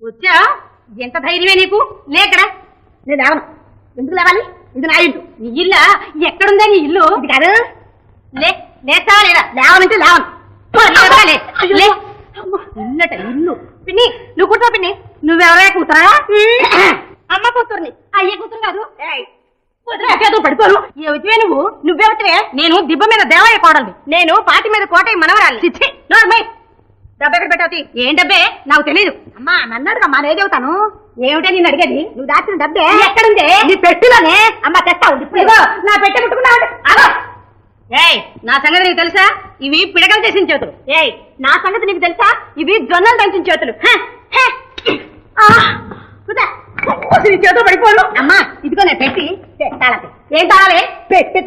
వచ్చా ఎంత ధైర్యమే నీకు లేకడా నేను లేవను. ఎందుకు లేవాలి? ఇది నా ఇల్లు. నీ ఇల్లా ఎక్కడుందా నీ ఇల్లు? ఇది కాదు. లేస్తావా లేదా? లేవనంటే లేవను. ఇల్లట ఇల్లు. పిన్ని నువ్వు కూర్చో. పిన్ని నువ్వెవరా కూతురా? అమ్మ కూతుర్ని. అయ్యే కూతురు కాదు. పడిపోరు. ఏమిటివే నువ్వెవతివే? నేను దిబ్బ మీద దేవయ్య కోడల్ని. నేను పాటి మీద కోటయ్య మనవరాలి. చిచ్చి నోర్మై. డబ్బు ఎక్కడ పెట్టావు? ఏం డబ్బే? నాకు తెలియదు. అమ్మా నన్నడుగా మా నేను చెబుతాను. ఏమిటో నేను అడిగేది? నువ్వు దాచిన డబ్బే ఎక్కడుందే? నీ పెట్టిలోనే. అమ్మ తెస్తావు. ఇదిగో నా పెట్టె ముట్టుకున్నావు. ఏయ్ నా సంగతి నీకు తెలుసా? ఇవి పిడకలు చేసిన చేతులు. ఏయ్ నా సంగతి నీకు తెలుసా? ఇవి జొన్నలు దంచిన చేతులు. చేతులు పడిపోను. అమ్మా ఇదిగో నేను పెట్టి తాళాలి. ఏం తాళాలి? పెట్టి